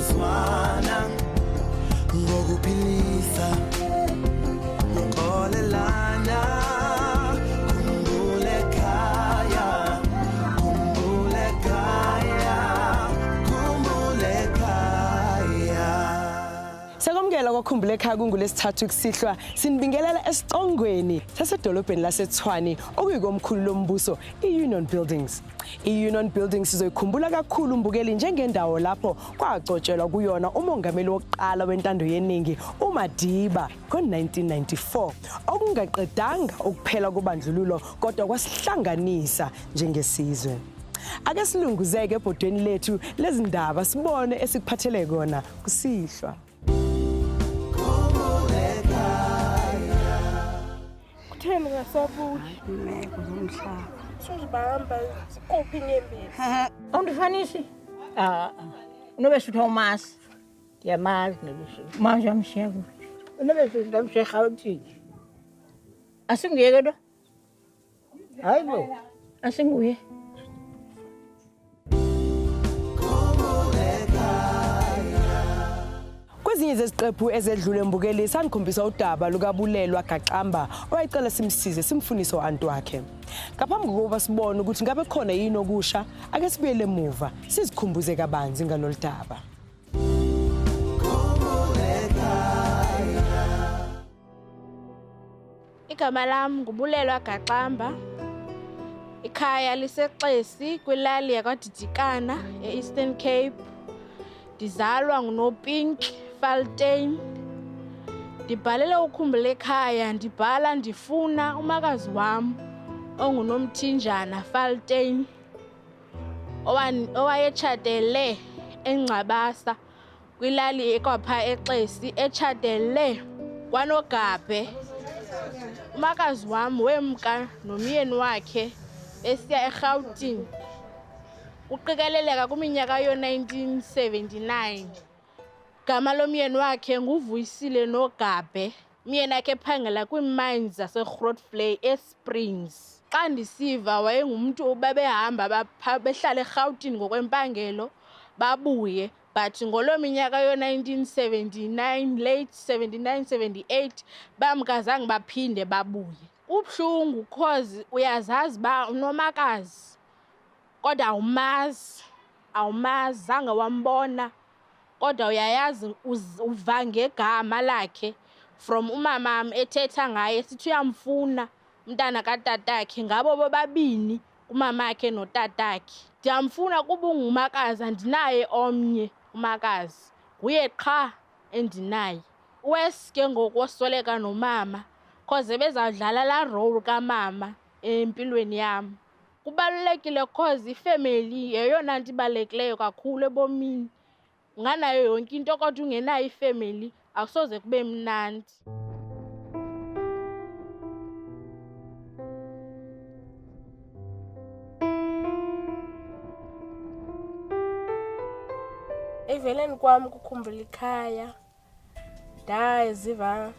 ukuzwana ngokuphilisa uxolelana Khumbul'ekhaya Khumbul'ekhaya Khumbul'ekhaya Sekomkela kwaKhumbul'ekhaya kungolesithathu kusihlwa sinibingelela esicongweni sasedolobheni laseTshwane okuyikomkhulu lombuso iUnion Buildings. iUnion Buildings sizoyikhumbula kakhulu umbukeli njengendawo lapho kwacotshelwa kuyona umongameli wokuqala wentando yeningi uMadiba ngo-1994 okungaqedanga ukuphela kobandlululo kodwa kwasihlanganisa njengesizwe. Ake silunguzeke ebhodweni lethu lezindaba sibone esikuphathele kona kusihlwa. Kutheni ngasabuthi? Ngomhlaba. Sizibamba sikuphi inyembezi? Awundifanisi? Unobesutha umasi. Ndiyamazi nobesutha. Manje amshiya kuphi? Unobesutha ndamshiya eRhawutini. Asinguye ke lo? Hayi bo. Asinguye. Kwezinye zeziqephu ezedlule mbukeli sanikhombisa udaba lukabulelwa Gaqamba owayecela simsize simfunise uAnti wakhe. Ngaphambi kokuba sibone ukuthi ngabe khona yini okusha ake sibuyele emuva sizikhumbuze kabanzi ngalolu daba. Igama lami ngubulelwa Gaqamba. Ikhaya liseXesi kwilali yakwaDidikana eEastern Cape. Ndizalwa nguNopink Faltein. Ndibhalele uKhumbul'ekhaya ndibhala ndifuna umakazi wam onguNomthinjana Faltein owayetshatele eNgcabasa kwilali ekwapha eXesi etshatele kwaNogabhe. Umakazi wam wemka nomyeni wakhe besiya eRhawutini. Uqikeleleka kwiminyaka yo-1979. Gama lomyeni wakhe nguVuyisile Nogabhe. Myeni wakhe ephangela kwiimines zaseGrootvlei eSprings. Xa ndisiva wayengumuntu babehamba behlala eRhawutini ngokwempangelo babuye, but ngolo minyaka yo-1979 late 79-78 bamkazange baphinde babuye. Ubuhlungu cause uyazazi ba unomakazi kodwa awumazi zange wambona kodwa uyayazi uva ngegama lakhe from umamam ethetha ngaye sithi uyamfuna umntana katatakhe ngabo bobabini umamakhe notatakhe. Ndiyamfuna kuba ungumakazi andinaye omnye umakazi nguye qha endinaye. Wes ke ngoku wasweleka nomama cause bezawudlala la role kamama empilweni yam. Kubalulekile cause ifamily yeyona nto ibalulekileyo kakhulu ebomini. Unganayo yonke into kodwa ungenayo ifamily akusoze kube mnandi. Eveleni kwami kuKhumbul'ekhaya ndaziva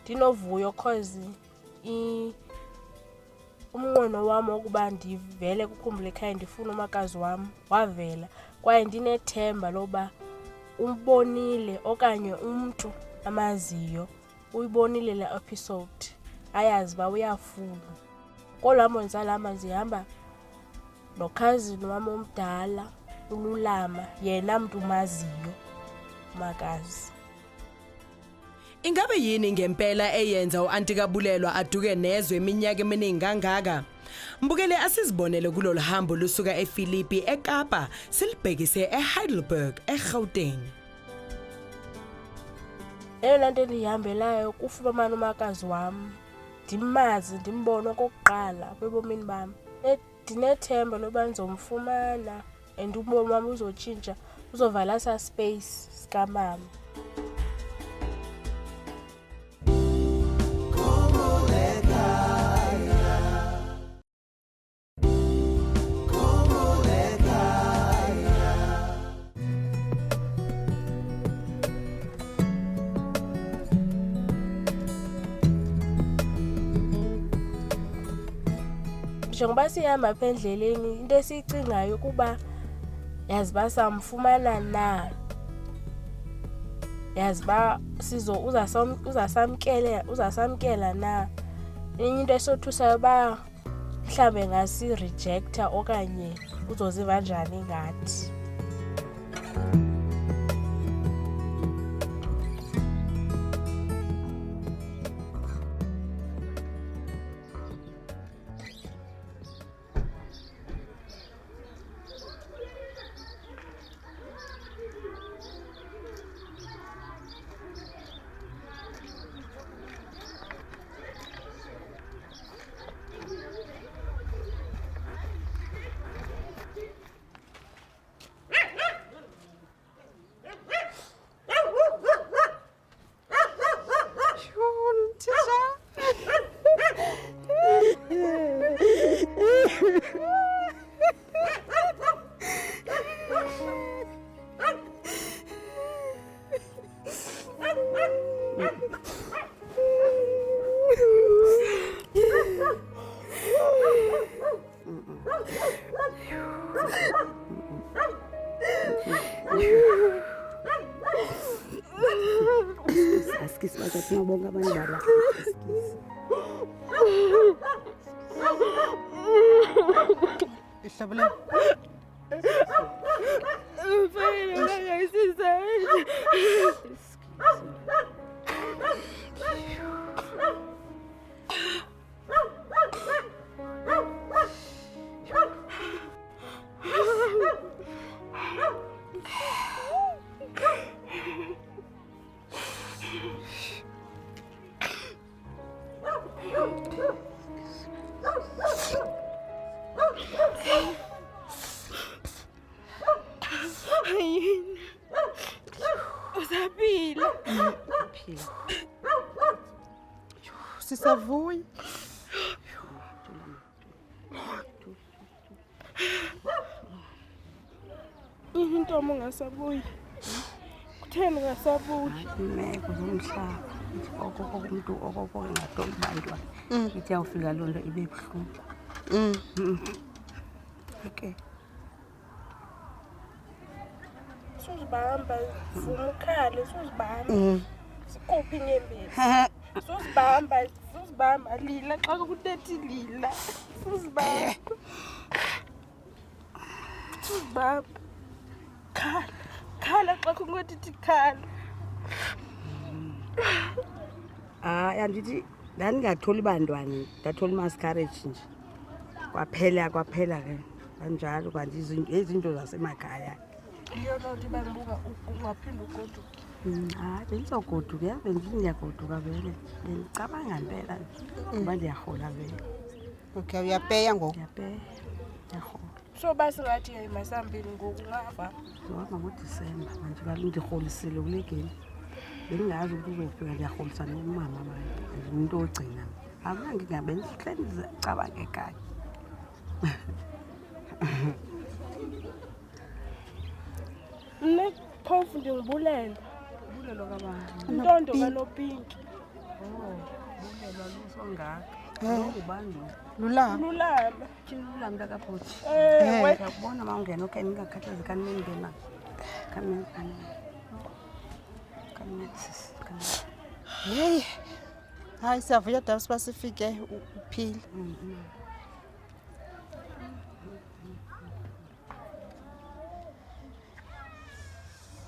ndinovuyo cause umnqweno wam wokuba ndivele kuKhumbul'ekhaya ndifuna umakazi wam wavela kwaye ndinethemba loba umbonile okanye umntu amaziyo uyibonile le episode ayazi uba uyafuna. Kolwam ndizalama zihamba nokhazini wam omdala uLulama yena mntu umaziyo umakazi. Ingabe yini ngempela eyenza uAnti kaBulelwa aduke nezwe iminyaka eminingi kangaka? Mbukele asizibonele kulolu hambo lusuka eFilipi eKapa silibhekise eHeidelberg eGauteng. Eyona nto endihambelayo kufumana umakazi wam ndimazi ndimbone okokuqala kwebomini bam. Ndinethemba loba ndizomfumana and ubomi wam uzotshintsha uzovala saa space sikamama. Njengoba sihamba apha endleleni into esiyicingayo kuba yazi ba samfumana na, yazi ba uzasamkela na. Enye into esothusayo ba mhlambe ngasi rejecta okanye uzoziva njani ngathi. Askis baca ngobonga abantu bala. Ihlabule. Usaphila. Sisavuyi. Intomo ngasabuyi. Kutheni ngasabuyi? Imeko zomhlaba. Umuntu okokongatoli bantwana. Ithi awufika lonto ibe buhlungu. Okay. Susibamba, vuma ukhale, susibamba. Sikuphi inyembezi. Susibamba, lila xa kutethi lila. Susibamba. Khala xa kungotithi khala. Andithi ndangatholi bantwana, ndathola mascarage nje. Kwaphela ke. Kanjalo kanti izinto zasemakhaya. Iyona nto bangibuka ungaphinda ugoduke. Bengizogoduka yabe ngiyagoduka vele. Ngicabanga ngempela ngoba ndiyahola vele. Okay, uyapeya ngoku. Ndiyahola. So basingathi masambili ngoku ngava. Ngoba ngoDisemba manje kaloku ndiholisile kule game. Bengazi ukuthi uzofika ndiyaholisa nomama manje. Umuntu ogcina. Abangi ngabe ngihleli ngicabanga ekhaya. Mne phofu ndingibulela. Ubulelo kabani? Intondo kanopinki. Ubulelo lusongaka. Ngubani? Lulama. Lulama mntakaphoti. Uyabona uma ungena okay ningakhathazi kanini ngena. Kanini. Hey. Hayi siyavuya daba sibasifike uphile.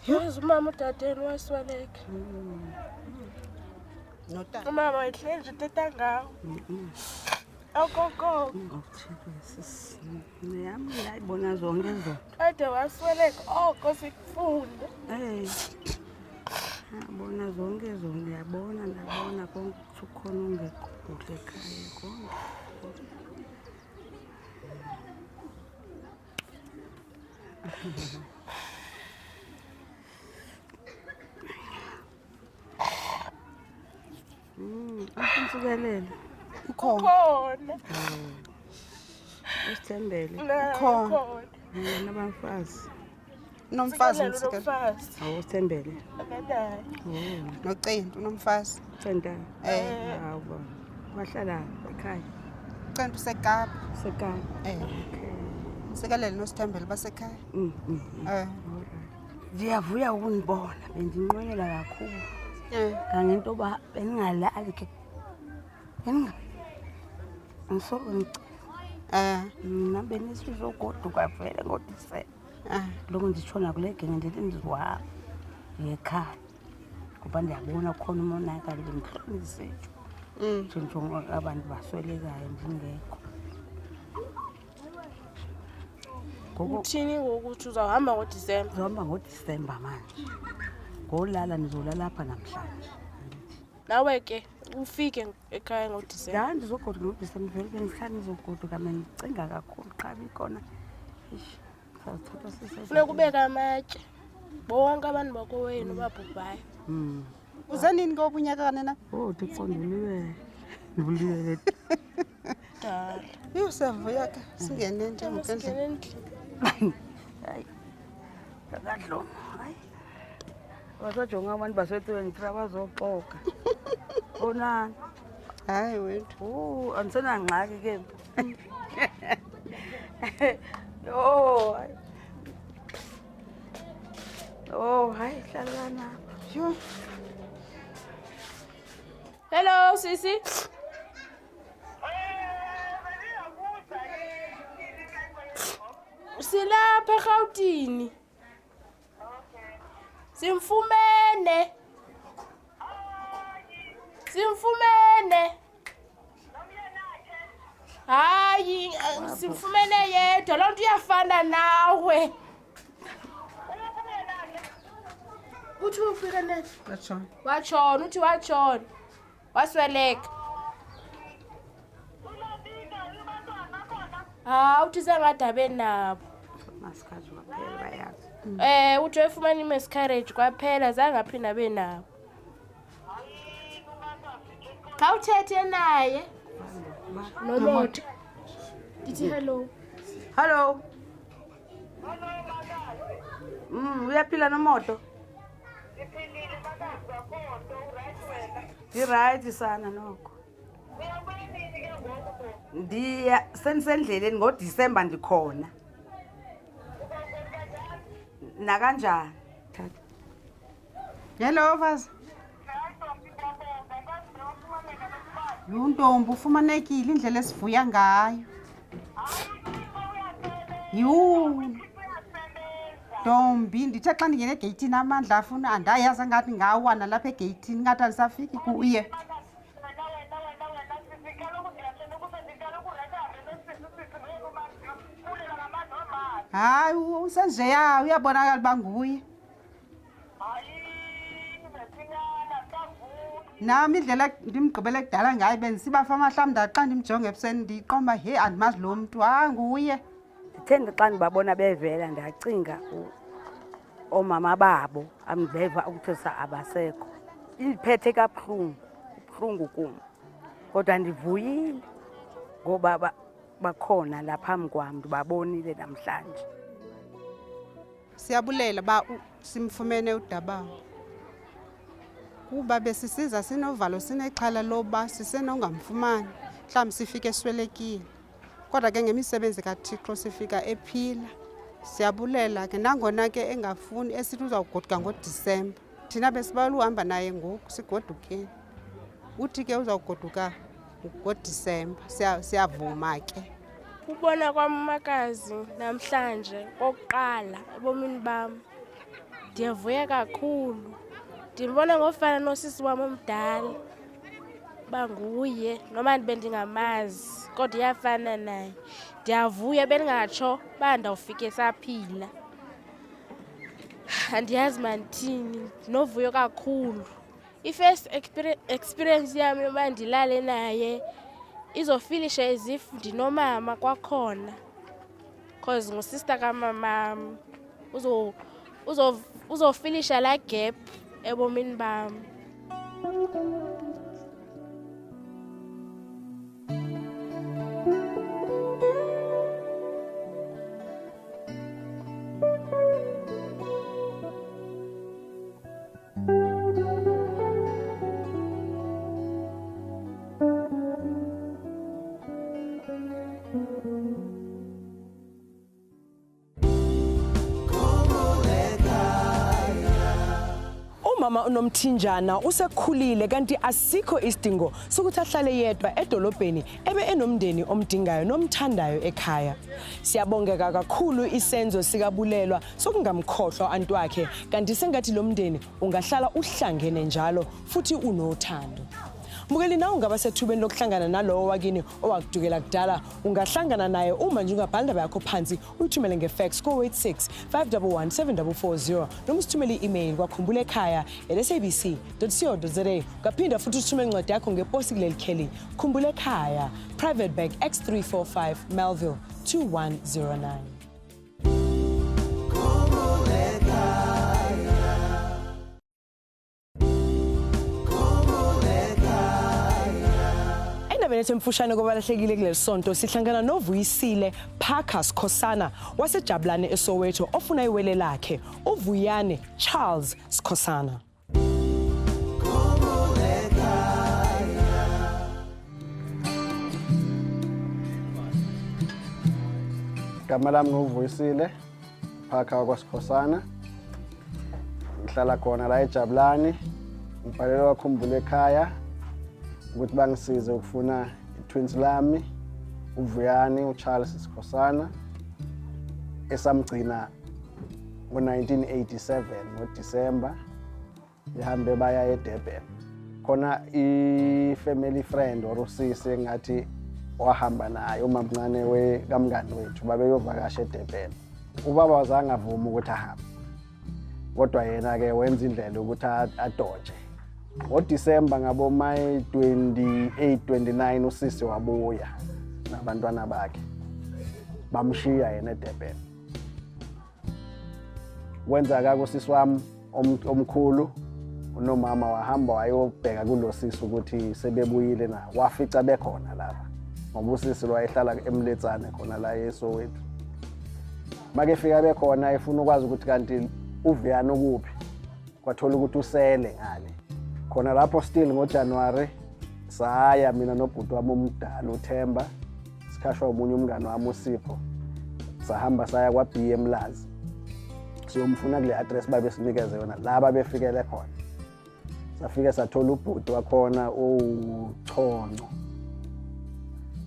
Yazi umama udadeni wasweleka. Notata. Umama wayehleli nje teta ngawo. Okoko. Ngokuthekisa. Niyami yayibona zonke izo. Kade wasweleka sikufunda. Yabona zonke izo ngiyabona ndabona konke ukuthi ukhona ungekho kuhle ekhaya konke. Usukelele. Ukhona. Usithembele. Ukhona. Nabafazi. Nomfazi nomfazi. Usithembele. Akadayi. Nocento unomfazi. Centa. Bahlala ekhaya. Cento sekapa. Sekapa. Okay. Sikalele noSithembele basekhaya. Ndiyavuya ukunibona, bendinqwenela kakhulu. Ngangento ba beningalali ke. Ngisolo ngicela. Mna benisizogoduka vele ngoDisemba. Lokho nditshona kule genge ndithi ndizohamba ekhaya. Ngoba ndiyabona khona umonakalo bemhlonisethu. Njengoba abantu baswelekayo ndingekho. Uthini ngokuthi uzawuhamba ngoDisemba? Ndizohamba ngoDisemba manje. Ngolala ndizolala apha namhlanje. Nawe ke ufike ekhaya ngoDisemba. Ya ndizogoduka ngoDisemba vele bengihlala ndizogoduka mendicinga kakhulu xa bikhona. Funeka kubeka amatye. Bonke abantu bakowenu babhubhayo. Uze nini ngobunyaka kanena? Oh, ndiqondiwe. Ndibuliwe. Dala. Siyavuya ke singene nje ngokendlela. Hayi. Akadlo. Hayi. Wasajonga abantu baswethu ngithira bazoxoka. Onani? Hayi wethu. Andisenangxaki ke. Yo. Oh, hayi hlalana. Yho. Hello sisi. Silapha eGautini. Simfumene. Hayi, simfumene yedwa. Loo nto iyafana nawe. Uthi ufika nini? Watshona, uthi watshona. Wasweleka. Uthi sengathi nabo. Masikhaji kwaphela bayazi. Uthi wayefumana i-miscarriage kwaphela zange aphinda abe nabo. Xa uthethe naye noMoto. Ndithi hello. Hello. Uyaphila noMoto? Right sana noko. Sendleleni ngoDisemba ndikhona. Nakanjani? Hello Vaza. Ntombi ufumanekile indlela esivuya ngayo. Ntombi ndithe xa ndingene egeyithini amandla afuna andayazi ngathi ngawana lapha egeyithini ngathi andisafiki kuye. Hayi usenjeya uyabonakala uba nguye. Nami indlela ndimgqibele kudala ngayo bendisibafa amahlamda xa ndimjonge ebusweni ndiqomba he andimazi lo mntu nguye. Ndithenge xa ndibabona bevela ndacinga oomama babo andibeva ukuthi abasekho. Indiphethe kabuhlungu kum. Kodwa ndivuyile ngoba bakhona la phambi kwam ndibabonile namhlanje. Siyabulela ba simfumene uDabawo. Kuba besisiza sinovalo sinexhala loba sisenongamfumani mhlawumbi sifike eswelekile. Kodwa ke ngemisebenzi kaThixo sifika ephila. Siyabulela ke nangona ke engafuni esithi uzawugoduka ngoDisemba. Thina besibala uhamba naye ngoku sigodukeni. Uthi ke uzawugoduka ngoDisemba. Siyavuma ke. Ubona kwamakazi namhlanje kokuqala ebomini bam. Ndiyavuya kakhulu. Ndimbona ngofana nosisi wam omdala. Banguye noma bendingamazi kodwa iyafana naye. Ndiyavuya bendingatsho bandawufika esaphila. Andiyazi mandithini, novuyo kakhulu. I-first experience yami yoba ndilale naye izofilisha as if ndinomama kwakhona. Because ngusista kamamam. Uzofilisha la gap ebomini bam. umama unomthinjana usekhulile kanti asikho isidingo sokuthi ahlale yedwa edolobheni ebe enomndeni omdingayo nomthandayo ekhaya. Siyabongeka kakhulu isenzo sikabulelwa sokungamkhohlwa antu wakhe kanti sengathi lo mndeni ungahlala uhlangene njalo futhi unothando. Mbukeli nawe ungaba sethubeni lokuhlangana nalowo wakini owakudukela kudala ungahlangana naye uma nje ungabhala indaba yakho phansi uyithumele ngefax ko86 511 7440 noma usithumele i-email kwa.khumbul'ekhaya@sabc.co.za ngaphinda futhi uthumele incwadi yakho ngeposi kuleli kheli Khumbul'ekhaya Private Bag X345 Melville 2109. Benethe mfushane kwabalahlekile kuleli sonto sihlangana noVuyisile Parker Sikhosana wasejabulane eSoweto ofuna iwele lakhe uVuyane Charles Sikhosana. Igama lami nguVuyisile Parker kwaSikhosana. Ngihlala khona la eJabulane. Ngibhalelwa Khumbul'ekhaya ukuthi bangisize ukufuna i-twins lami uVuyane uCharles Sikhosana esamgcina ngo-1987 ngoDisemba behambe baya eDurban. Khona i-family friend or usisi ngathi wahamba naye umamncane kamngani wethu babeyovakasha eDurban. Ubaba wazange avuma ukuthi ahambe kodwa yena ke wenza indlela ukuthi adonje. NgoDisemba ngabo May 28 29 usisi wabuya nabantwana bakhe bamshiya yena eDurban. Kwenzeka kusisi wami omkhulu unomama wahamba wayobheka kulo sisi ukuthi sebebuyile na wafica bekhona lapha ngoba usisi lo wayehlala eMletsane khona la eSoweto. Make fika bekhona efuna ukwazi ukuthi kanti uVuyane ukuphi kwathola ukuthi usele ngale. Khona lapho still ngoJanuary saya mina nobhuti wami omdala uThemba sikhashwa umunye umngane wami uSipho sahamba saya kwaBM Lazi siyomfuna kule address babesinikeze yona laba befikele khona. Safike sathola ubhuti wakhona uChonco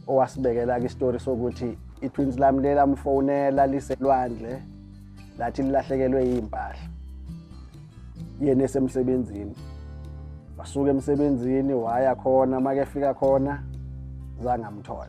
owasibekela istory sokuthi i-twins lami lelamfonela liselwandle lathi lilahlekelwe yimpahla yena esemsebenzini. Basuka emsebenzini waya khona make fika khona zangamthole.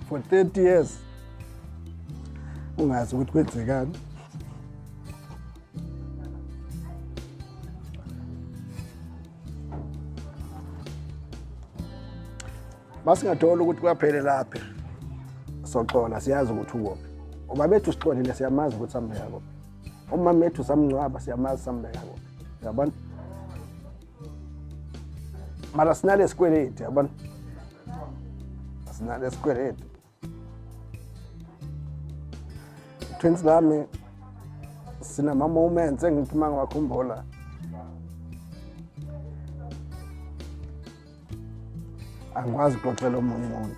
For 30 years ungazi ukuthi kwenzekani. Masingathola ukuthi kwaphele lapha soxola siyazi ukuthi ukuphi. Ubabethu sixolile siyamazi ukuthi sambeka kuphi. Umama wethu samngcwaba siyamazi sambeka kuphi. Yabona? Mara sinale sikweleti yabona? Sinale sikweleti. Twins lami sinama moments engithi mangakhumbula angikwazi ukuxoxela omunye umuntu.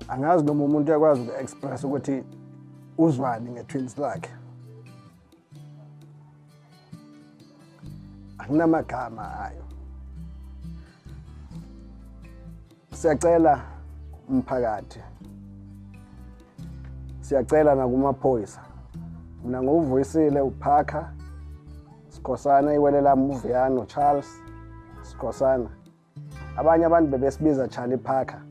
Angazi noma umuntu uyakwazi uku-express ukuthi uzwani nge-twins lakhe. Akunamagama ayo. Siyacela umphakathi. Siyacela nakumaphoyisa. Mina nguVuyisile uParker Sikhosana iwele lami uVuyane uCharles Sikhosana. Abanye abantu bebesibiza Charlie Parker.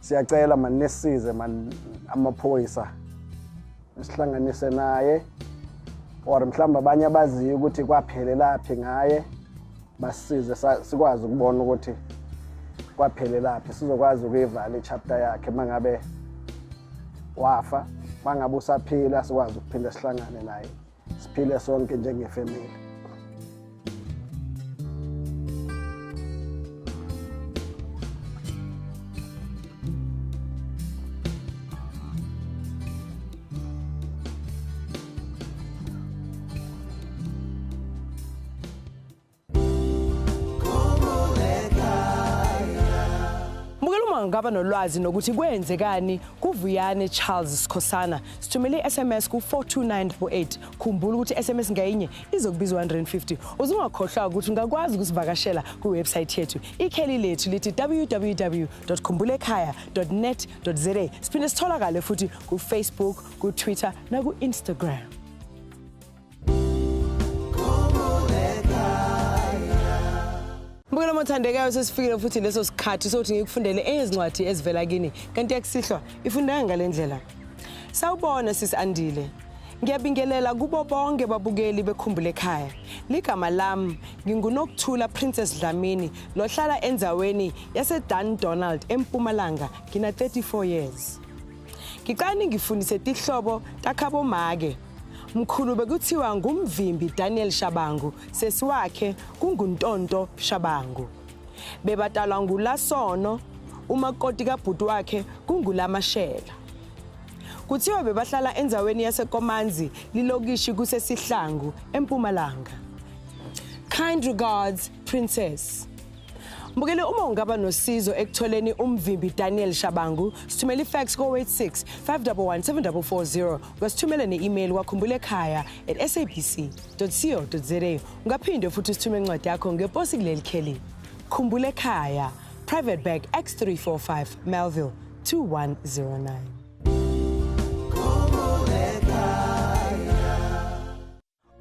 Siyacela manje nesize manje amaphoyisa. Sihlanganise naye or mhlawumbe abanye abaziyo ukuthi kwaphele laphi ngaye basize sikwazi ukubona ukuthi kwaphele laphi sizokwazi ukuyivala ichapter yakhe mangabe wafa mangabe usaphila sikwazi ukuphinda sihlangane naye siphile sonke njengefamily. Uma ngaba nolwazi nokuthi kwenzekani kuVuyane Charles Sikhosana, sithumele SMS ku 42988. Khumbula ukuthi SMS ngayinye izokubizwa 150. Uzungakhohlwa ukuthi ungakwazi ukusivakashela ku website yethu. Ikheli lethu lithi www.khumbul'ekhaya.net.za. Siphinde sitholakale futhi ku Facebook, ku Twitter na ku Instagram. Mbukela mothandekayo sesifikile futhi leso sikhathi sokuthi ngikufundele ezincwadi ezivela kini kanti yakusihlwa ifundeka ngalendlela. Sawubona sisandile. Ngiyabingelela kubo bonke babukeli beKhumbul'ekhaya. Ligama lami nginguNokthula Princess Dlamini lohlala endzaweni yase Dan Donald eMpumalanga ngina 34 years. Ngicani ngifundise tihlobo takhabo make. Mkhulu bekuthiwa ngumvimbi Daniel Shabangu, sesiwakhe kunguntonto Shabangu. Bebatalwa ngulasono, umakoti kabhuti wakhe kungulamashela. Kuthiwa bebahlala endzaweni yaseKomanzi, lilokishi kusesihlangu eMpumalanga. Kind regards, Princess. Mbukele uma ungaba nosizo ekutholeni umvimbi Daniel Shabangu, sithumele ifax ko 86 511 7440. Ngasithumele ne-email wakhumbul'ekhaya@sabc.co.za. Ungaphinde futhi sithumele incwadi yakho ngeposi kuleli kheli. Khumbul'ekhaya, Private Bag X345, Melville 2109.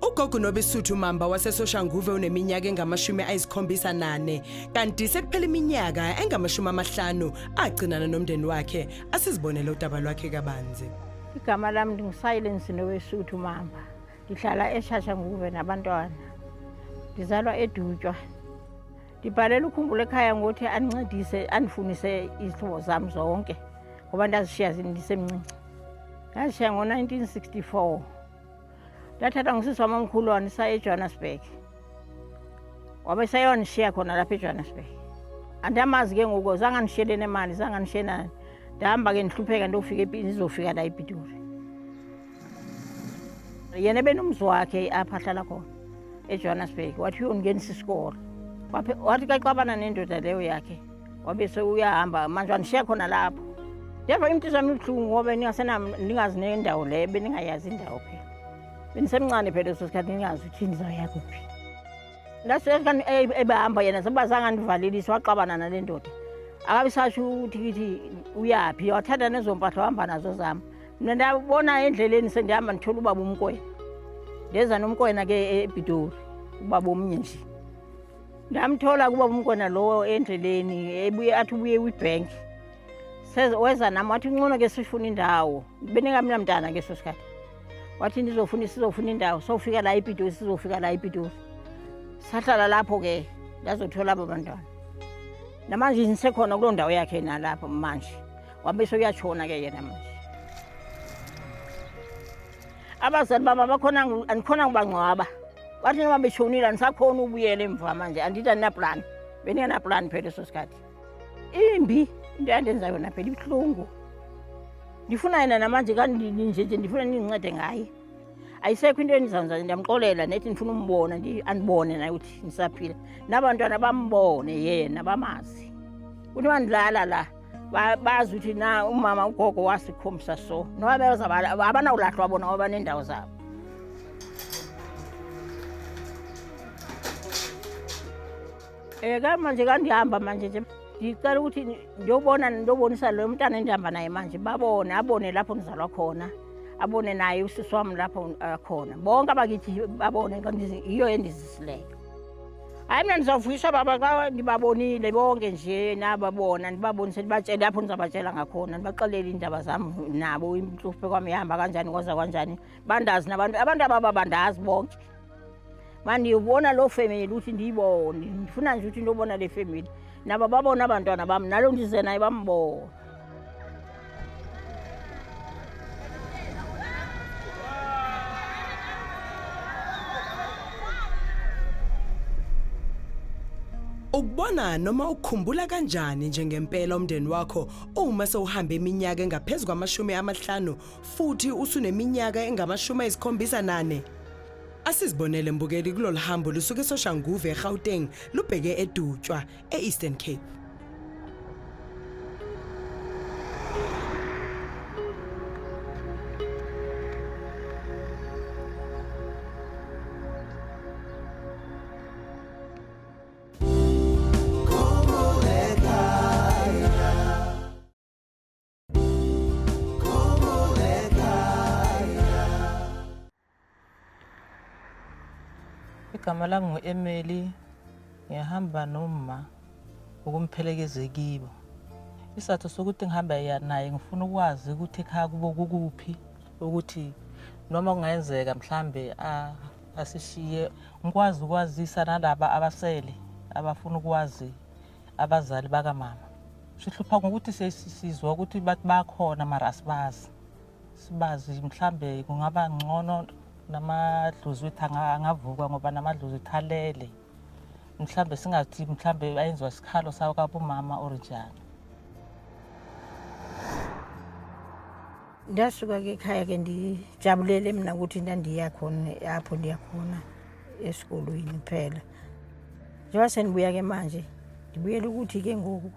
Ugogo noBesuthu Mamba wasesoshanguve uneminyaka engama-74 kanti sekuphela iminyaka engama-50 agcinana nomndeni wakhe. Asizibonele udaba lwakhe kabanzi. Igama lami nginguSilence noBesuthu Mamba. Ngihlala eShashanguve nabantwana. Ngizalwa eDutshwa. Ngibhalela uKhumbul'ekhaya ngokuthi anincedise anifundise izihlobo zami zonke ngoba ndazishiya ndisemncinci. Ngazishiya ngo-1964. Ndathatha ngusisi wami omkhulu wanisa eJohannesburg. Wabe sayonishiya khona lapha eJohannesburg. Andamazi ke ngoku zanganishiyele nemali, zanganishiye nani. Ndahamba ke ndihlupheka ndizofika la ePitori. Yena benomzi wakhe apha ahlala khona eJohannesburg. Wathi uyongenisa isikolo. Wathi kaxabana nendoda leyo yakhe. Wabe uyahamba manje wanishiya khona lapho. Ndeva impilo yami ibuhlungu ngoba ndingazi nendawo le beningayazi indawo phela. Benisemncane phela leso sikhathi ngingazi ukuthi ndizawuya kuphi. Lasekani ebehamba yena sebazanga ndivalelisa waxabana nale ndoda. Akabe sasho ukuthi uyaphi, wathatha nezompahla wahamba nazo zami. Mina ndabona endleleni sendihamba ndithola ubaba uMkwena. Ndeza noMkwena ke ePitori, ubaba omnye nje. Ndamthola kubaba uMkwena lo endleleni athi ubuye kwibank. Weza nami wathi ngcono ke sifuna indawo. Beningamina mntana ke sosikhathi. Wathi sizofuna indawo sofika la ePitori, sizofika la ePitori. Sahlala lapho ke ndazothola abantwana. Namanje nisekhona kulo ndawo yakhe nalapho manje. Wabe soyatshona ke yena manje. Abazali baba bakhona anikhona ngibangcwaba. Wathi noma beshonile anisakhona ubuyele emva manje andithi anaplan. Beningena plan phela sosikhathi. Imbi into yandenza yona phela ibuhlungu. Ndifuna yena namanje nje ndifuna ningincede ngaye. Ayisekho into enizanza ndiyamxolela nethi ndifuna umbona andibone naye ukuthi nisaphila. Nabantwana bambone yena bamazi. Uthi mandilala la bazi ukuthi na umama ugogo wasikhombisa so. Noba abanawulahlwa bona ngoba nendawo zabo. Manje kandihamba manje nje. Ngicela ukuthi ndiyobonisa lo mntana endihamba naye manje abone lapho ngizalwa khona, abone naye usisi wami lapho khona. Bonke abakithi babone iyo endizisileyo. Hayi mina ndizavuyiswa baba ndibabonile bonke nje nababona ndibabonise ndibatshele lapho ndizabatshela ngakhona ndibaxelele indaba zami nabo inhlupho kwami ihamba kanjani ngoza kanjani bandazi abantu ababandazi bonke. Manje ubona lo family ukuthi ndiyibone ndifuna nje ukuthi ndobona le family nabo babona abantwana bami nalo ndize naye bambona. Ukubona noma ukukhumbula kanjani njengempela umndeni wakho uma sewuhamba iminyaka engaphezulu kwama-50 futhi usuneminyaka engama-78? Asizibonele mbukeli kulolu hambo lusuke eSoshanguve eGauteng lubheke eDutshwa eEastern Cape. igama lami ngu-Emily, ngihamba noma ukumphelekeze kibo. Isathu sokuthi ngihamba naye ngifuna ukwazi ukuthi ekhaya kubo kukuphi, ukuthi noma kungayenzeka mhlambe asishiye ngikwazi ukwazisa nalaba abasele abafuna ukwazi abazali bakamama. Sihlupha ngokuthi sesizwa ukuthi bathi bakhona mara asibazi. Sibazi mhlambe kungaba ngcono namadlozi wethu angavuka ngoba namadlozi wethu alele. Mhlambe singathi mhlambe ayenziwa isikhalo sawo kabomama or njani. Ndasuka-ke ekhaya ke ndijabulele mina ukuthi ndandiya khona apho ndiya khona esikolweni phela. Njengoba sendibuya-ke manje ndibuyele ukuthi ke ngoku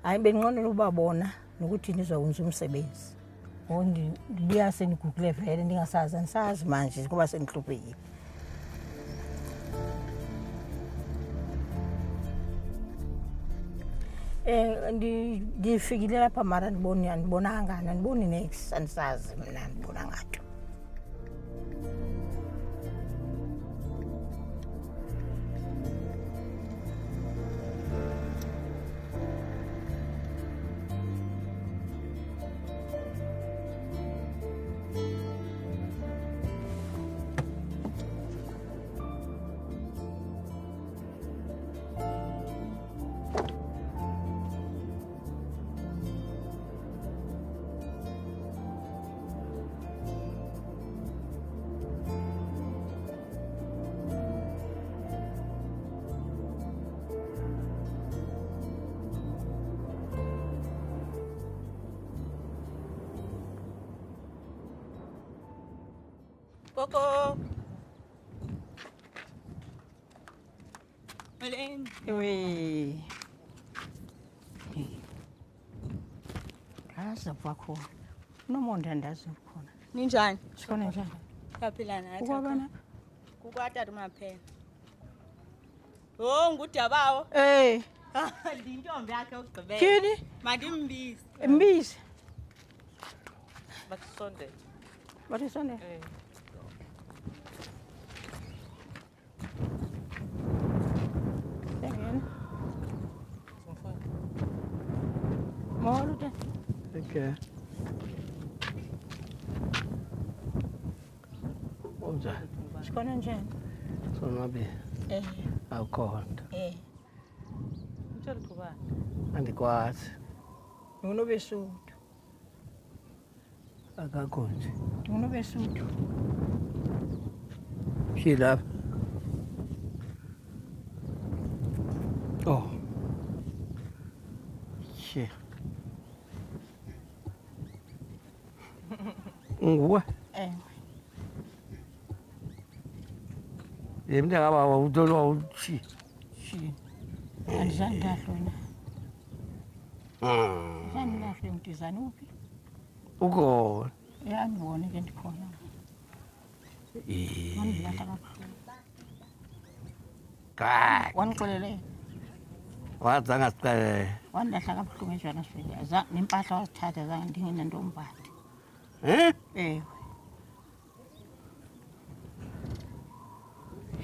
hayi benqonela ubabona nokuthi nizokwenza umsebenzi. Ndibuya sendigugule vele ndingasazi andisazi manje kuba sendihluphekile. Ndifikile lapha mara andibonanga andiboni next andisazi mina andibona ngathi. Coco. Ewe. Kaza kwakho. Nomonde andazi khona. Ninjani? Sikhona njani? Yaphila nathi. Ukwabona? Kukwatata maphela. Oh, ngudabawo. Lintombi yakhe ogqibela. Kini? Mandimbize. Mbize. Bakusonde. Bathi sonde. Morute. Okay. Unjani? Sikhona njani? Sonwabi. Awukhona. Utshela kubani? Andikwazi. Unobesuthu. Akakho nje. Unobesuthu. Shila. Oh. Shit. Nguwe? Yemnye ngaba utolwa uchi. Shi. Andizandahlona. Zandahle mntizana uphi? Ukhona. Andibone ke ndikhona. Mandilahla kabuhlungu. Kai. Wanixolele? Wazange sicele. Wandilahla kabuhlungu eJohannesburg. Nempahla wazithatha zange ndingenantombati. Ewe.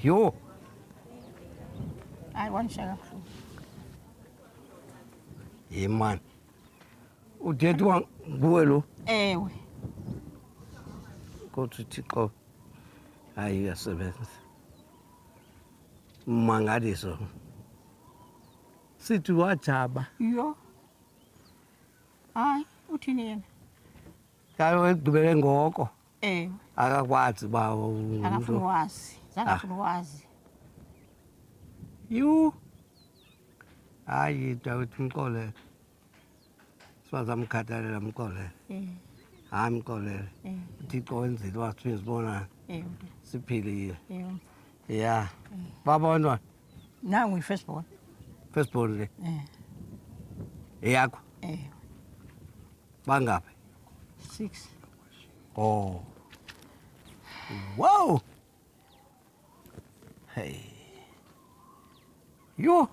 Yo. Hayi wandishaya kabuhlungu. Man. Uthethwa nguwe lo? Ewe. Kodwa uThixo hayi uyasebenza. Mangaliso. Sithi wajaba. Yo. Hayi uthini yena? Kayo egqibele ngoko. Ewe. Akakwazi ba Akafuna wazi. Zakafuna wazi. Yo. Hayi Dawid umxolele. Swazamkhathalela umxolele. Hayi umxolele. uThixo wenzile wathi sibona. Siphilile. Yeah. Babona. Nangu firstborn. Firstborn le. Eyakho. Bangaphi? 6. Oh. Wow. Hey. Yo.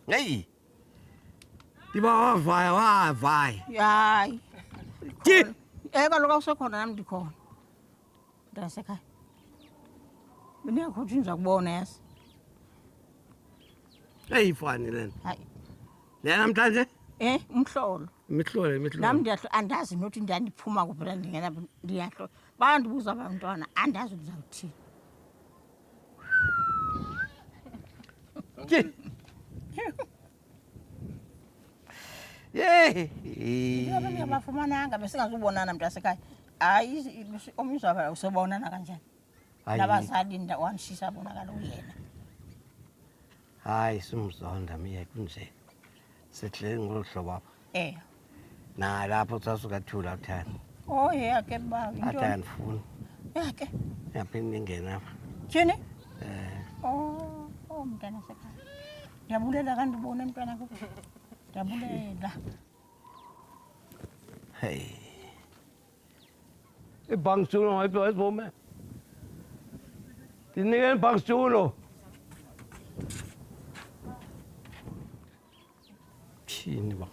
Hey. Diba wavaya. Hayi. ndikhona kaloku awusekhona nam ndikhona mntasekhaya bendingakhothi ndiza kubona yasi eyifani lena hayi le namhlanje umhlolo imihlolo nam andazi nothi ndandiphuma kuphela ndingena ndiyahlola bandibuza abantwana andazi ndizawuthini Ngingabafumananga besingazubonana mntasekhaya. Hayi omizwa usebonana kanjani? Nabazali wanishisa bonakala uyena. Hayi simzonda miye kunje. Sihleli ngohlobo apha. Na lapho sasuka thula uthanda. Oh ke ba into. Athandifuna. Ke. Yaphinde ingena apha. Thini? Mntana sekhaya. Ndiyabulela kandibone mntwana wakho. Ndiyabulela. Hey. Ibangstulo ngayibona bome. Dinike ibangstulo. Chini ba.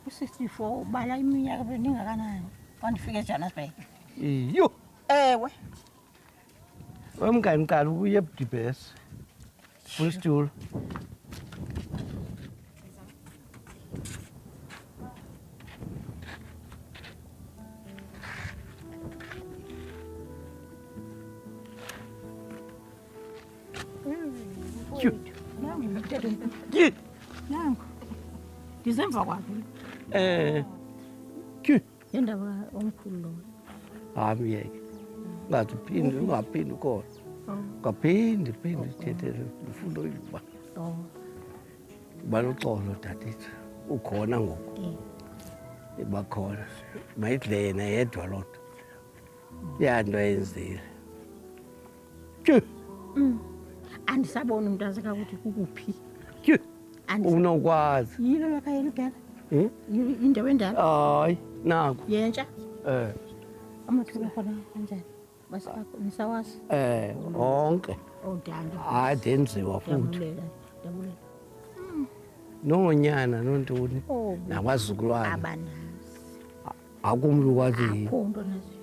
64 bala iminyaka beningakanani? Wandifika eJohannesburg. Iyo. Ewe. Wemngani qala ukuye eDBS. Full stool. Nangu. Ndisemva kwakhe. Yendaba omkhulu lo. Hamiyeke. Ngathi uphinde ungaphindi khona. Kaphindi thethele ufundo iluba. Baloxolo dadethu. Ukhona ngoku. Ibakhona. Mayidlena yedwa lodwa. Yanto ayenzile. Andisabona umntasekhaya ukuthi kukuphi. Unokwazi. Yilo yakha yeligala. Indawo endala. Hayi, naku. Yentsha. Amathuba khona kanjani? Basakho nisawazi. Onke. Dande. Hayi denziwa futhi. Dabulela. Nongonyana nontoni. Nabazukulwana. Abanazi. Akumlu kwazi. Akho nazi.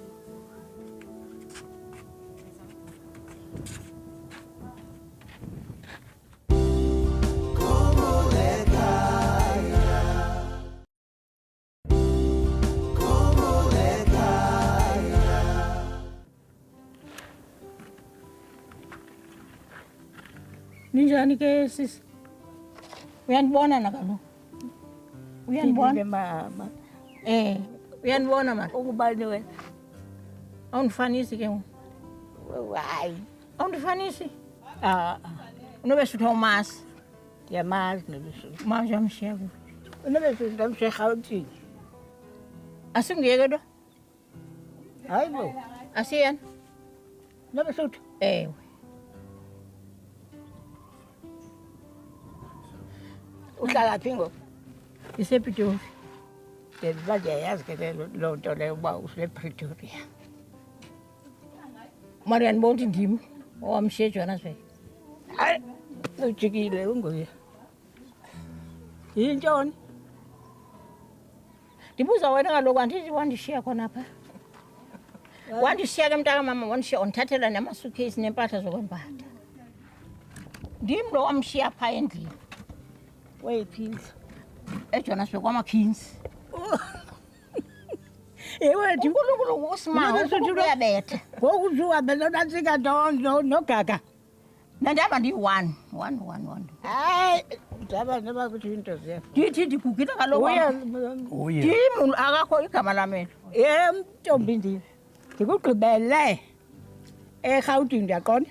Ninjani ke sisi? Uyanibona nakalo? Uyanibona? Uyanibona manje? Ukubani wena? Awunifanisi ke ngoku. Hayi. Awunifanisi? Unobesutha umasi. Yamazi nobesutha. Manje amshiya ku. Unobesutha amshiya Gauteng. Asingiyeke do? Hayibo. Asiyena? Nobesutha? Ewe. Uhlala phi ngoku? IsePretoria. Ndiyayazi ke loo nto leyo uba usePretoria. Marian Bonti ndim owamshiya eJohannesburg. Hayi, ujikile unguye. Yintoni? Ndibuza wena kaloku andithi wandishiya khona apha. Wandishiya ke mntakamama wandishiya undithathela namasuitcase nempahla zokwempahla. Ndim lo wamshiya phaa endlini. Wayephi? eJohannesburg kwaMakhinzi. Ewethu uNkulunkulu usimanga uyabetha. Ngoku nje uhambe nansika nogaga. Nandihamba ndi-1. Hayi, ndaba noma kuthi into ziya. Ndithi ndigugile kaloku. Ndim akakho igama lamelo. Ntombi ndim. Ndikugqibele eGauteng ndiyaqonda.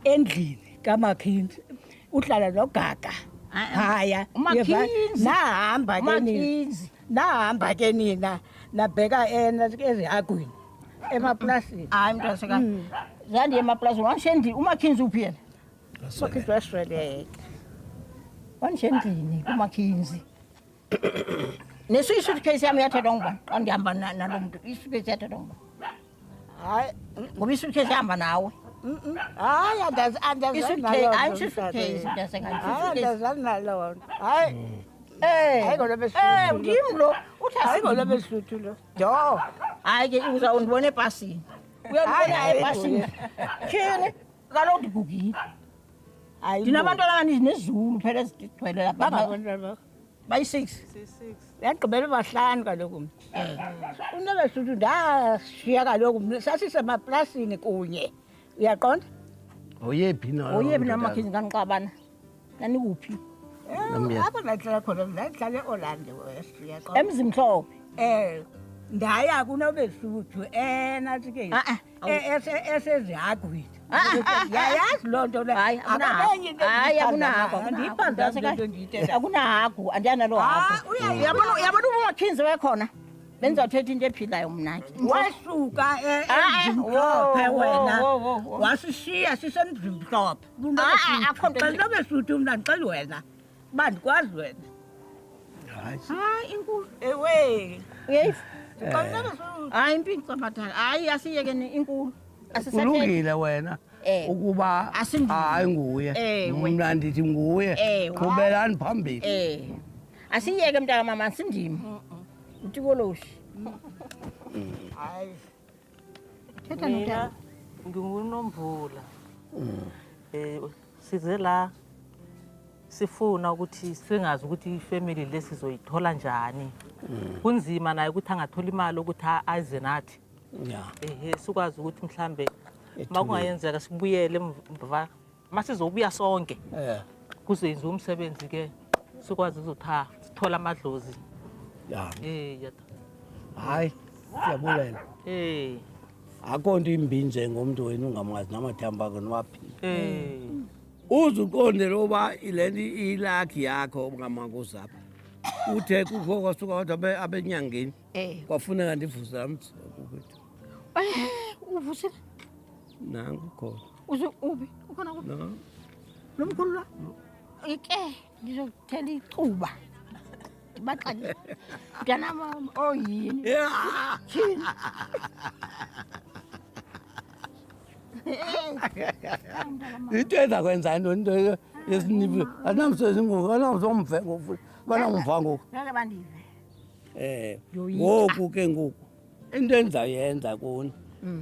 Endlini kaMakhinzi. Uhlala nogaga. Haya, uMakhinzi. Nahamba ke nina. Nabheka ezihagwini emaplasini. Hayi mntasekhaya. Zandiye emaplasini wanishendlini uMakhinzi uphi yena? Umakhinzi wasweleka. Wanishendlini uMakhinzi. Nesuyisuitcase yami yathathwa ngubani? Xa ndihamba nalo muntu isuitcase yathathwa ngubani? Hayi, ngoba isuitcase ihamba nawe. Hayi andazani nalo. Hayi isuitcase mntasekhaya. Hayi andazani nalo. Hayi Hayi lo besuthu. Ngimi lo. Uthi hayi lo besuthu lo. Jo. Hayi ke uzawundibona ebhasini. Uyabona ebhasini. Kini kaloku digugile. Hayi. Dinabantwana abaninzi nezulu phela ezigcwele lapha. Bangabantwana bayi6. Yagqibela bahlanu kaloku. Unebesuthu ndashiya kaloku sasisemaplasini kunye. Uyaqonda? Oyephi na? Oyephi namakhizi kaNqabana. Nani kuphi? Apho ndahlala khona ndahlala eOrlando West uyaqonda. Emzimhlophe. Ndaya kunobesuthu nathi ke esezihagwini. Yayazi loo nto le. Hayi akunahagu. Akunahagu andiyanalo hagu. Uyabona umakhinzi wekhona? Benzawuthetha into ephilayo mna ke. Wasuka emzimhlophe wena. Wasishiya sisemzimhlophe. Akho nto. Xa besuthu mna ndixela wena. Bandikwazi wena. Hayi inkulu. Ewe. Uyayiva? Hayi impilo cabathala. Hayi asiyekeni inkulu. Kulungile wena ukuba hayi nguye. Mna ndithi nguye. Qhubelani phambili. Asiyeke mntaka mama sindimi. Utikoloshi. Hayi. Thetha notata. NginguNomvula. Size la sifuna ukuthi singazi ukuthi ifamily lesizoyithola njani. Kunzima naye ukuthi angathola imali ukuthi aze nathi. Sikwazi ukuthi mhlambe makungayenzeka sibuyele emva masizobuya sonke. Kuzenza umsebenzi ke sikwazi ukuzotha sithola amadlozi. Yata. Hayi siyabulela. Akonto imbi nje ngomuntu wena ungamazi namathamba akho nowaphi. Uzuqonde loba ileli ilakhi yakho ngamakuzapha. Uthe kukho kwasuka kodwa abenyangeni. Kwafuneka ndivuze amthoko. Uvusile? Nangu khona. Ubi ukhona kuphi? Lo mkhulu la. Ngizokuthela icuba. Baqale. Mntana mama oyini? Thini? Into ezakwenza into yesinifu. Anamsebenzi ngoku, anamzomve ngoku. Banamva ngoku. Ngeke bandive. Ngoku ke ngoku. Into endizayenza kuni.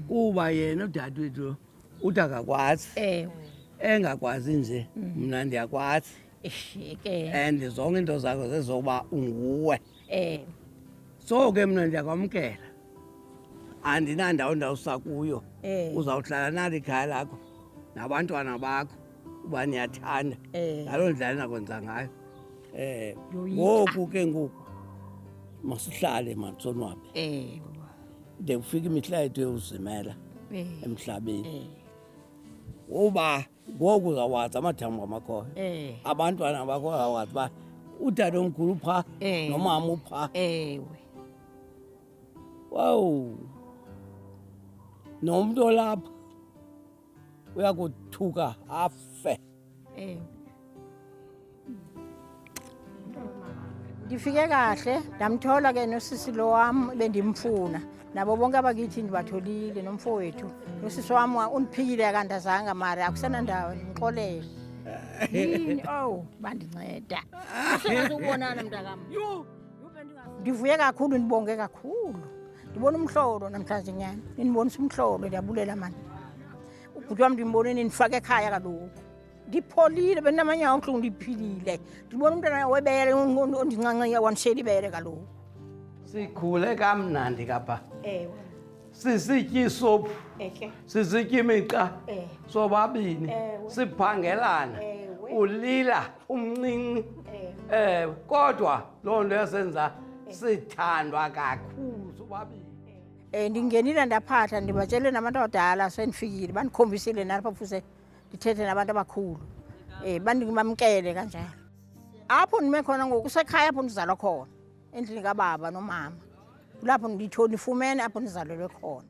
Kuba yena udadewethu uthi akakwazi. Engakwazi nje mina ndiyakwazi. And zonke into zakho zezoba unguwe. So ke mina ndiyakwamkela. Andinandawo ndawusakuyo. Uzawuhlala nali ikhaya lakho nabantwana bakho uba niyathanda. Ngaloo ndlela nakwenza ngayo. Ngoku ke ngoku masihlale matsonwabe. De kufika imihla yethu yokuzimela emhlabeni. Uba ngoku uzawazi amathambo amakhoyo. Abantwana bakho awazi ba utata omkhulu upha nomama upha. Wow. Nomuntu olapha uyakuthuka afe. Ndifike kahle ndamthola ke nosisi lo wami bendimfuna nabo bonke abakithi ndibatholile nomfowethu nosisi wami undiphikile kandazanga mara akusena ndawo ngixolele. Yini bandinceda. Usengathi ukubonana mntakami. Ndivuye kakhulu ndibonge kakhulu. Ndibona umhlolo namhlanje nyana. Nindibonisa umhlolo ndiyabulela mani. Ubhuti wami ndimbone nindifaka ekhaya kaloku. Ndipholile benamanya onhlungu ndiphilile. Ndibona umntana webele ondincanca wanishela ibele kaloku. Sikhule kamnandi kapha. Sisitya isophu. Sisitya imiqa. Sobabini. Siphangelana. Ulila umncinci. Kodwa loo nto yasenza sithandwa kakhulu sobabini. Ndingenile ndaphahla ndibatshele nabantu abadala sendifikile bandikhombisile nalapha fuze ndithethe nabantu abakhulu. Bandimamkele kanjalo. Apho ndime khona ngoku kusekhaya apho ndizalwa khona endlini kababa nomama. Kulapho ndifumene apho ndizalelwe khona.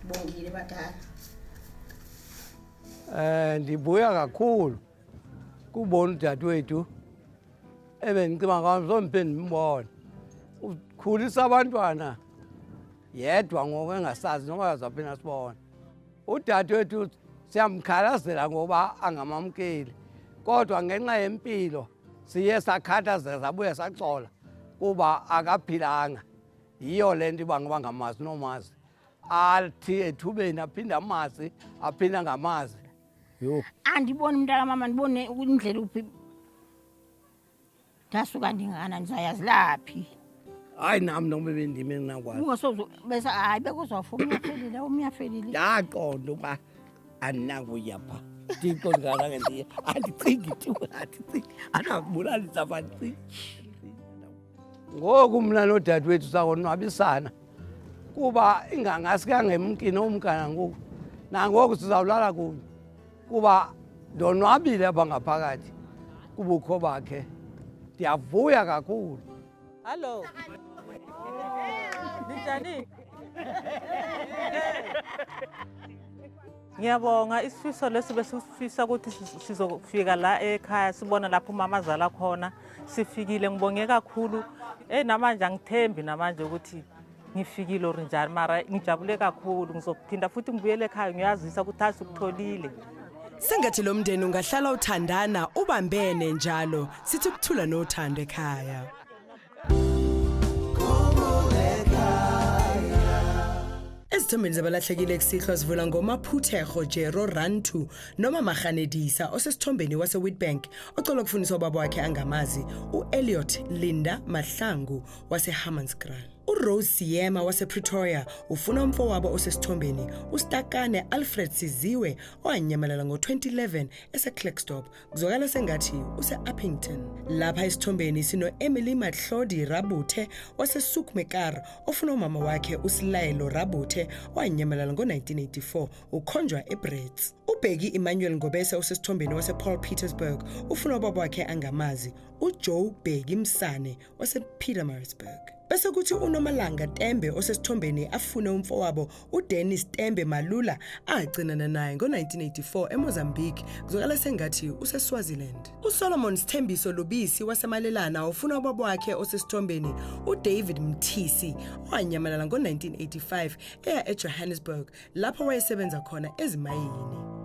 Ndibongile badala. Ndibuya kakhulu kubona udadewethu ebendicima ngawo zompe ndimbona. Ukhulisa abantwana yedwa ngoku engasazi noba yazaphinda sibona. Udadewethu siyamkhalazela ngoba angamamkeli kodwa ngenxa yempilo siye sakhathazeka sabuye saxola kuba akaphilanga. Yiyo le nto ibanga bangamazi nomazi. Athi ethubeni aphinde amazi aphinde angamazi. Yho. Andiboni mntana mama ndibone indlela uphi. Ndasuka ndingana ndizayazi laphi. Hayi nami noma bendime ngakwazi. Ungasoze bese hayi bekuzawufuna umyafelile. Yaqonda uba andinakuya pha. Thixo ngala ngiye andicingi tu athi anakubulala safanti. Ngoku mna nodadewethu sakonwabisana kuba ingangasikanga emkini omkana ngoku. Nangoku sizawulala kunye. Kuba ndonwabile apha ngaphakathi kubukho bakhe. Ndiyavuya kakhulu. Hello. Ninjani? Ngiyabonga isifiso lesi besifisa ukuthi sizofika la ekhaya sibona lapho umama azala khona. Sifikile ngibonge kakhulu. Namanje angithembi namanje ukuthi ngifikile orinjani mara ngijabule kakhulu ngizophinda futhi ngibuyele ekhaya ngiyazisa ukuthi asikutholile. Sengathi lo mndeni ungahlala uthandana ubambene njalo sithi ukuthula nothando ekhaya. Ezithombeni zabalahlekile ekusihlwa sivula ngoMaphuthego Jero Rantu noma Maganedisa osesithombeni wase-Witbank ocela ukufundiswa ubaba wakhe angamazi u-Elliot Linda Mahlangu wase-Hammanskraal. uRose Siyema wase-Pretoria ufuna umfowabo osesithombeni uStakane Alfred Siziwe owanyamalala ngo-2011 ese-Klerksdorp kuzwakala sengathi use-Uppington. Lapha esithombeni sino-Emily Matlodi Rabuthe wase-Soekmekara ofuna umama wakhe uSilayelo Rabuthe owanyamalala ngo-1984 ukhonjwa eBrits. uBheki Emmanuel Ngobese osesithombeni wase-Paul Petersburg ufuna ubaba wakhe angamazi uJoe Bheki Msane wase-Pietermaritzburg. Bese kuthi uNomalanga Tembe osesithombeni afune umfowabo uDennis Tembe Malula agcinana naye ngo-1984 eMozambique kuzwakala sengathi useSwaziland. uSolomon Sithembiso Lubisi wasemalelana ufuna ubaba wakhe osesithombeni uDavid Mthisi owanyamalala ngo-1985 eya eJohannesburg lapho wayesebenza khona ezimayini.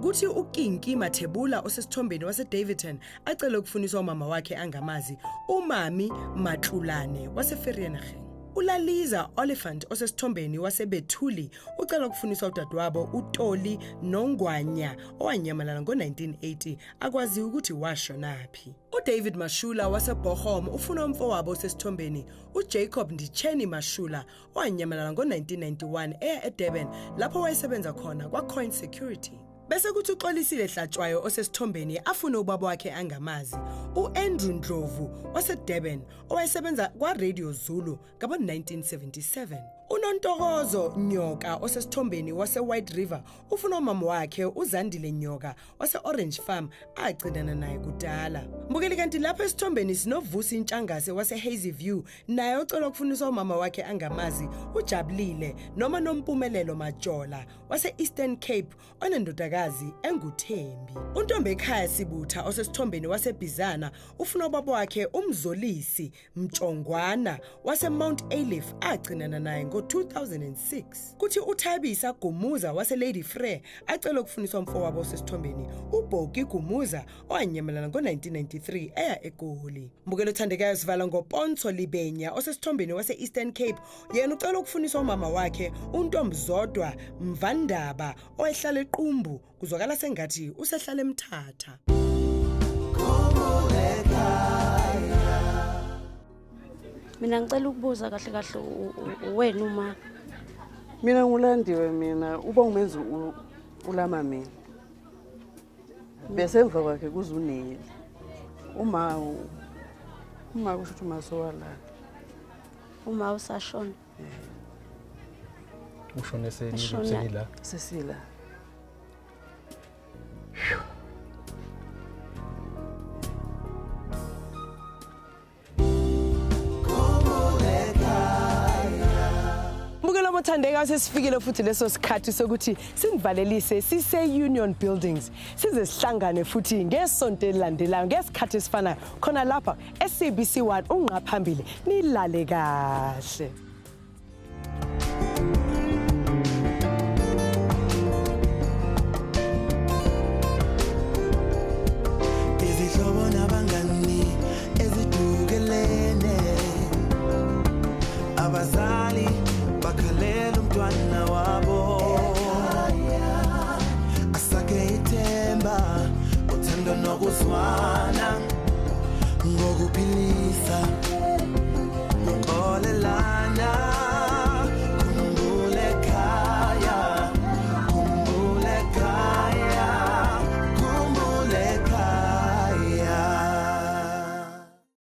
Kuthi uKinki Mathebula osesithombeni waseDavidton acele ukufuniswa umama wakhe angamazi uMami Matlulane waseVereeniging. uLaliza Oliphant osesithombeni wasebethuli ucela ukufuniswa udadewabo uToli Nongwanya owanyamalala ngo-1980 akwazi ukuthi washonaphi. uDavid Mashula wasebhohom ufuna umfowabo osesithombeni uJacob Ndicheni Mashula owanyamalala ngo-1991 eya eDurban lapho wayesebenza khona kwaCoin Security. Bese kuthi uXolisile Hlatshwayo osesithombeni afuna ubaba wakhe angamazi uAndrew Ndlovu waseDurban owayesebenza kwaRadio Zulu ngabo-1977. uNontokozo Nyoka osesithombeni waseWhite River ufuna umama wakhe uZandile Nyoka wase-Orange Farm agcinana naye kudala. Mbukeli kanti lapho esithombeni sinoVusi Ntshangase waseHazyview naye ocela ukufuniswa umama wakhe angamazi uJabulile noma Nompumelelo Majola wase-Eastern Cape onendodakazi enguThembi. uNtombekhaya Sibutha osesithombeni waseBizana ufuna ubaba wakhe uMzolisi Mtshongwana wase-Mount Aleph agcinana naye ngo-2006. kuthi uThabisa Gumuza wase-Lady Frere acela ukufuniswa umfowabo osesithombeni uBhoki Gumuza owanyamalala ngo-1993 eya eGoli. Mbukelo othandekayo sivala ngoPonto Libenya osesithombeni wase-Eastern Cape yena ucela ukufuniswa umama wakhe uNtombzodwa Mvandaba owayehlala eQumbu kuzwakala sengathi usehlala eMthatha. Mina ngicela ukubuza kahle kahle wena uma Mina ngulandiwe mina uba umenza ulama mina. Bese emva kwakhe kuzuneli. Uma kusho ukuthi masowala. uma usashona. Ushone senila. Sesila. Mothandeka sesifikile futhi leso sikhathi sokuthi sinivalelise sise Union Buildings size sihlangane futhi ngesonto elilandelayo ngesikhathi esifanayo khona lapha eCBC1 unqa phambili nilale kahle. Izihlobo nabangani abazali bakhalela umntwana wabo asake ithemba uthando nokuzwana ngokuphilisa uxolelana